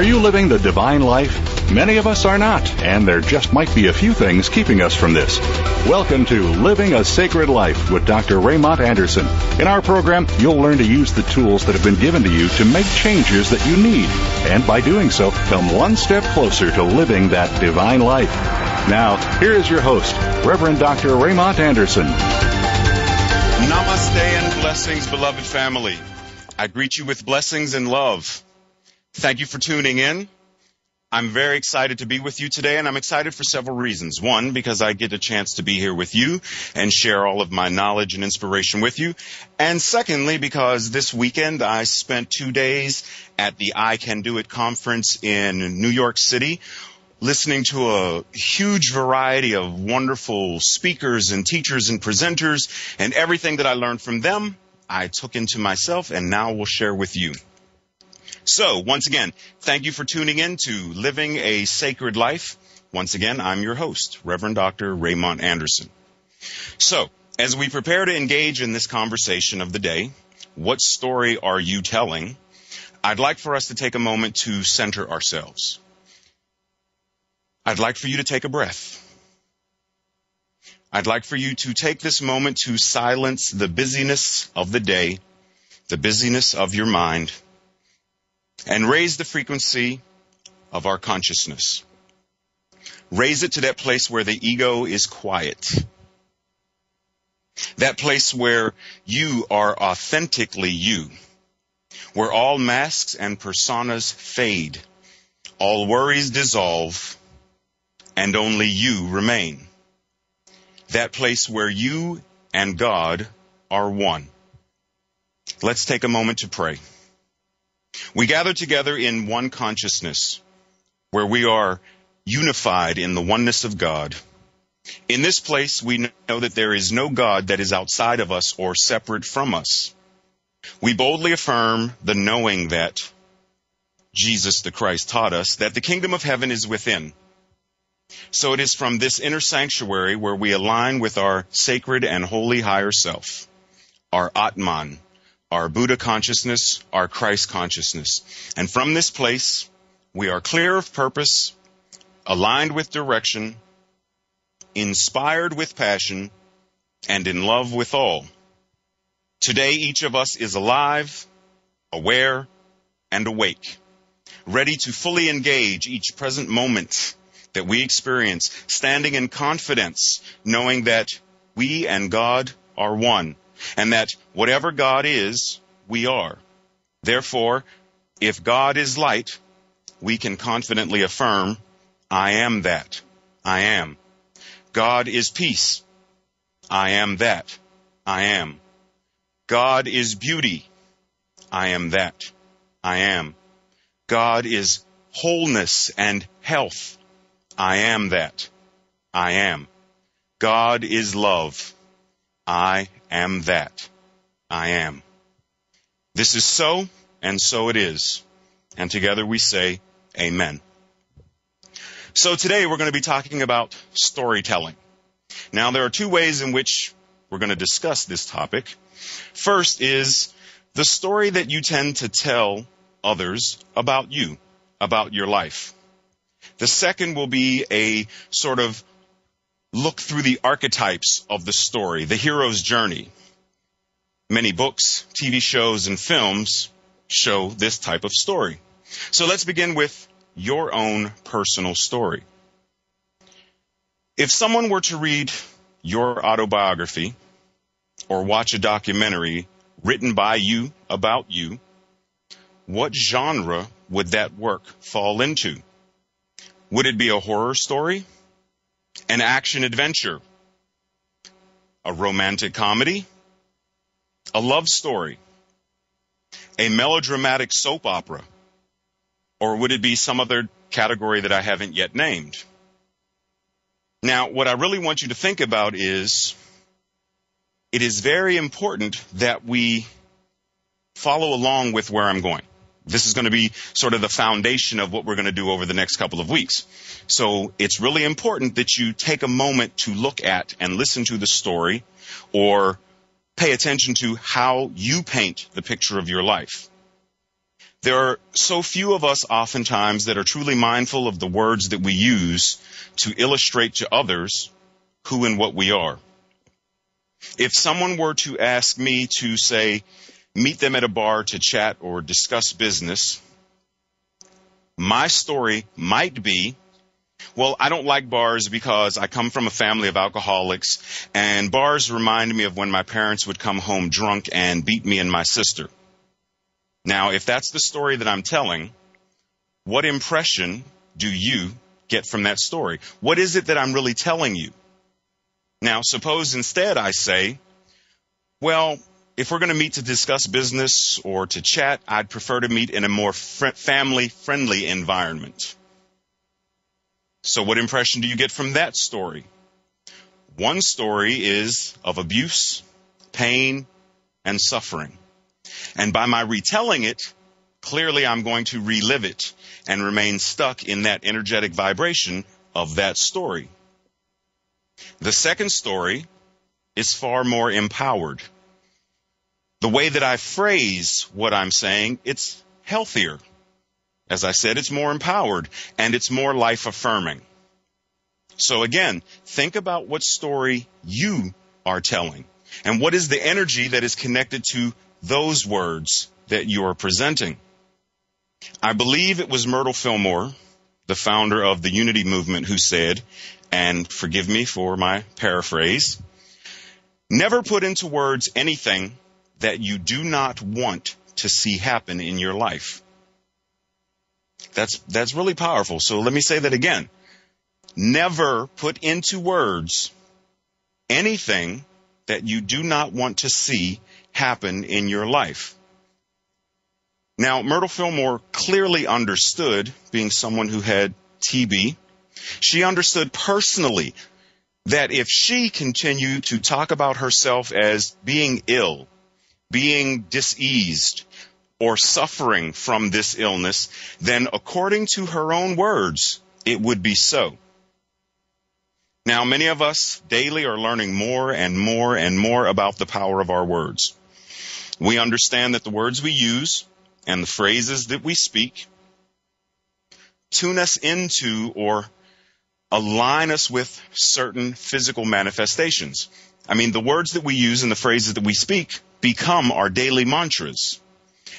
Are you living the divine life? Many of us are not, and there just might be a few things keeping us from this. Welcome to Living a Sacred Life with Dr. Raymond Anderson. In our program, you'll learn to use the tools that have been given to you to make changes that you need, and by doing so, come one step closer to living that divine life. Now, here is your host, Reverend Dr. Raymond Anderson. Namaste and blessings, beloved family. I greet you with blessings and love. Thank you for tuning in. I'm very excited to be with you today, and I'm excited for several reasons. One, because I get a chance to be here with you and share all of my knowledge and inspiration with you. And secondly, because this weekend I spent 2 days at the I Can Do It conference in New York City, listening to a huge variety of wonderful speakers and teachers and presenters, and everything that I learned from them, I took into myself and now will share with you. So, once again, thank you for tuning in to Living a Sacred Life. Once again, I'm your host, Reverend Dr. Raymond Anderson. So, as we prepare to engage in this conversation of the day, what story are you telling? I'd like for us to take a moment to center ourselves. I'd like for you to take a breath. I'd like for you to take this moment to silence the busyness of the day, the busyness of your mind, and raise the frequency of our consciousness. Raise it to that place where the ego is quiet. That place where you are authentically you. Where all masks and personas fade. All worries dissolve. And only you remain. That place where you and God are one. Let's take a moment to pray. We gather together in one consciousness, where we are unified in the oneness of God. In this place, we know that there is no God that is outside of us or separate from us. We boldly affirm the knowing that Jesus the Christ taught us that the kingdom of heaven is within. So it is from this inner sanctuary where we align with our sacred and holy higher self, our Atman, our Buddha consciousness, our Christ consciousness. And from this place, we are clear of purpose, aligned with direction, inspired with passion, and in love with all. Today, each of us is alive, aware, and awake, ready to fully engage each present moment that we experience, standing in confidence, knowing that we and God are one. And that whatever God is, we are. Therefore, if God is light, we can confidently affirm, I am that. I am. God is peace. I am that. I am. God is beauty. I am that. I am. God is wholeness and health. I am that. I am. God is love. I am that. I am. This is so, and so it is. And together we say, Amen. So today we're going to be talking about storytelling. Now there are two ways in which we're going to discuss this topic. First is the story that you tend to tell others about you, about your life. The second will be a sort of look through the archetypes of the story, the hero's journey. Many books, TV shows, and films show this type of story. So let's begin with your own personal story. If someone were to read your autobiography or watch a documentary written by you about you, what genre would that work fall into? Would it be a horror story? An action adventure, a romantic comedy, a love story, a melodramatic soap opera, or would it be some other category that I haven't yet named? Now, what I really want you to think about is, it is very important that we follow along with where I'm going. This is going to be sort of the foundation of what we're going to do over the next couple of weeks. So it's really important that you take a moment to look at and listen to the story, or pay attention to how you paint the picture of your life. There are so few of us oftentimes that are truly mindful of the words that we use to illustrate to others who and what we are. If someone were to ask me to, say, meet them at a bar to chat or discuss business, my story might be, well, I don't like bars because I come from a family of alcoholics, and bars remind me of when my parents would come home drunk and beat me and my sister. Now, if that's the story that I'm telling, what impression do you get from that story? What is it that I'm really telling you? Now, suppose instead I say, well, if we're going to meet to discuss business or to chat, I'd prefer to meet in a more family-friendly environment. So what impression do you get from that story? One story is of abuse, pain, and suffering. And by my retelling it, clearly I'm going to relive it and remain stuck in that energetic vibration of that story. The second story is far more empowered. The way that I phrase what I'm saying, it's healthier. As I said, it's more empowered and it's more life-affirming. So again, think about what story you are telling and what is the energy that is connected to those words that you are presenting. I believe it was Myrtle Fillmore, the founder of the Unity Movement, who said, and forgive me for my paraphrase, never put into words anything that you do not want to see happen in your life. That's really powerful. So let me say that again. Never put into words anything that you do not want to see happen in your life. Now, Myrtle Fillmore clearly understood, being someone who had TB, she understood personally that if she continued to talk about herself as being ill, being diseased, or suffering from this illness, then according to her own words, it would be so. Now, many of us daily are learning more and more and more about the power of our words. We understand that the words we use and the phrases that we speak tune us into or align us with certain physical manifestations. I mean, the words that we use and the phrases that we speak become our daily mantras.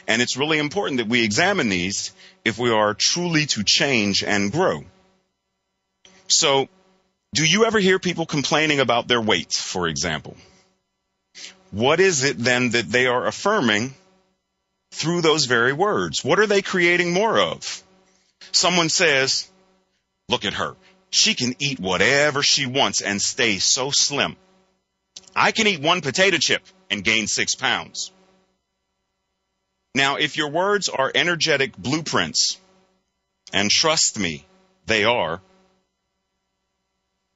And it's really important that we examine these if we are truly to change and grow. So, do you ever hear people complaining about their weight, for example? What is it then that they are affirming through those very words? What are they creating more of? Someone says, look at her. She can eat whatever she wants and stay so slim. I can eat one potato chip and gain 6 pounds. Now, if your words are energetic blueprints, and trust me, they are,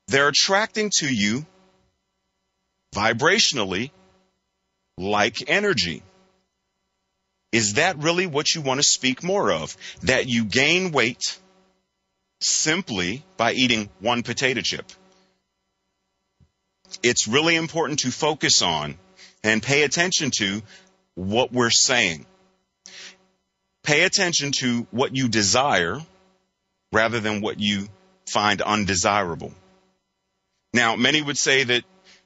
they're attracting to you vibrationally like energy. Is that really what you want to speak more of? That you gain weight simply by eating one potato chip? It's really important to focus on and pay attention to what we're saying. Pay attention to what you desire rather than what you find undesirable. Now, many would say that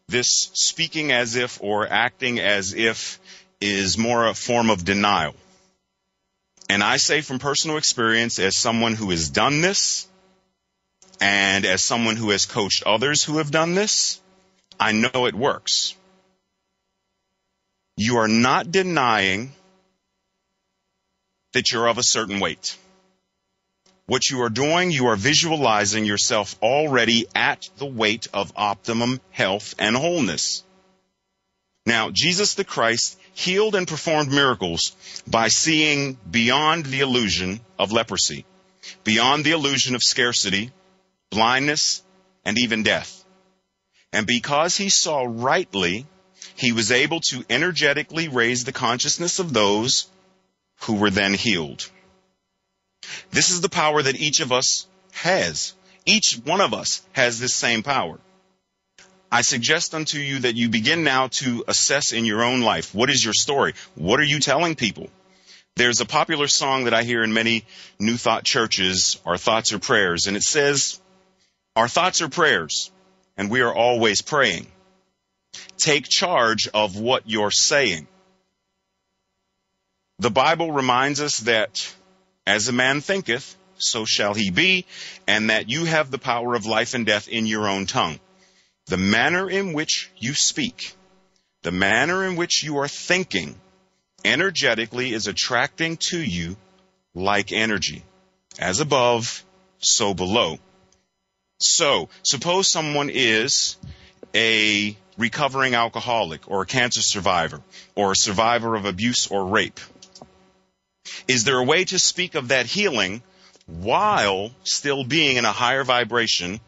this speaking as if or acting as if is more a form of denial. And I say from personal experience, as someone who has done this, and as someone who has coached others who have done this, I know it works. You are not denying that you're of a certain weight. What you are doing, you are visualizing yourself already at the weight of optimum health and wholeness. Now, Jesus the Christ healed and performed miracles by seeing beyond the illusion of leprosy, beyond the illusion of scarcity, blindness, and even death. And because he saw rightly, he was able to energetically raise the consciousness of those who were then healed. This is the power that each of us has. Each one of us has this same power. I suggest unto you that you begin now to assess in your own life. What is your story? What are you telling people? There's a popular song that I hear in many New Thought churches, Our Thoughts Are Prayers, and it says, our thoughts are prayers, and we are always praying. Take charge of what you're saying. The Bible reminds us that as a man thinketh, so shall he be, and that you have the power of life and death in your own tongue. The manner in which you speak, the manner in which you are thinking, energetically is attracting to you like energy. As above, so below. So, suppose someone is a recovering alcoholic or a cancer survivor or a survivor of abuse or rape. Is there a way to speak of that healing while still being in a higher vibration,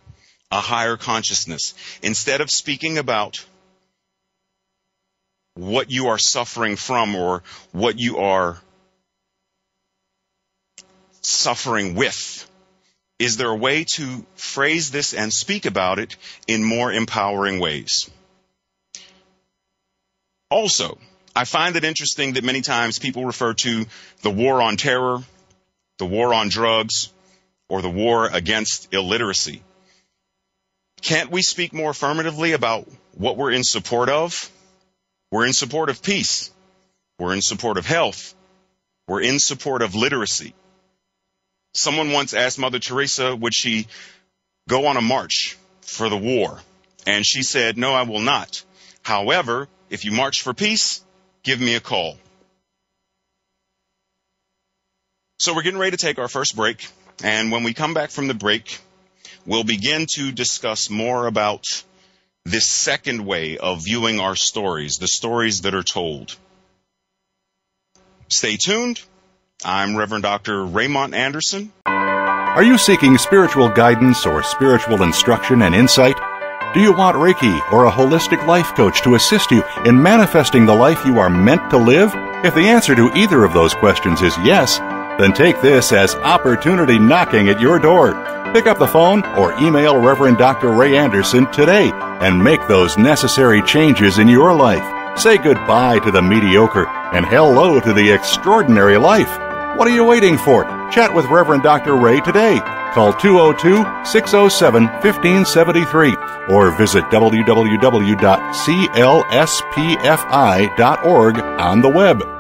a higher consciousness? Instead of speaking about what you are suffering from or what you are suffering with, is there a way to phrase this and speak about it in more empowering ways? Also, I find it interesting that many times people refer to the war on terror, the war on drugs, or the war against illiteracy. Can't we speak more affirmatively about what we're in support of? We're in support of peace. We're in support of health. We're in support of literacy. Someone once asked Mother Teresa, would she go on a march for the war? And she said, no, I will not. However, if you march for peace, give me a call. So we're getting ready to take our first break. And when we come back from the break, we'll begin to discuss more about this second way of viewing our stories, the stories that are told. Stay tuned. I'm Reverend Dr. Raymont Anderson. Are you seeking spiritual guidance or spiritual instruction and insight? Do you want Reiki or a holistic life coach to assist you in manifesting the life you are meant to live? If the answer to either of those questions is yes, then take this as opportunity knocking at your door. Pick up the phone or email Reverend Dr. Ray Anderson today and make those necessary changes in your life. Say goodbye to the mediocre and hello to the extraordinary life. What are you waiting for? Chat with Reverend Dr. Ray today. Call 202-607-1573 or visit www.clspfi.org on the web.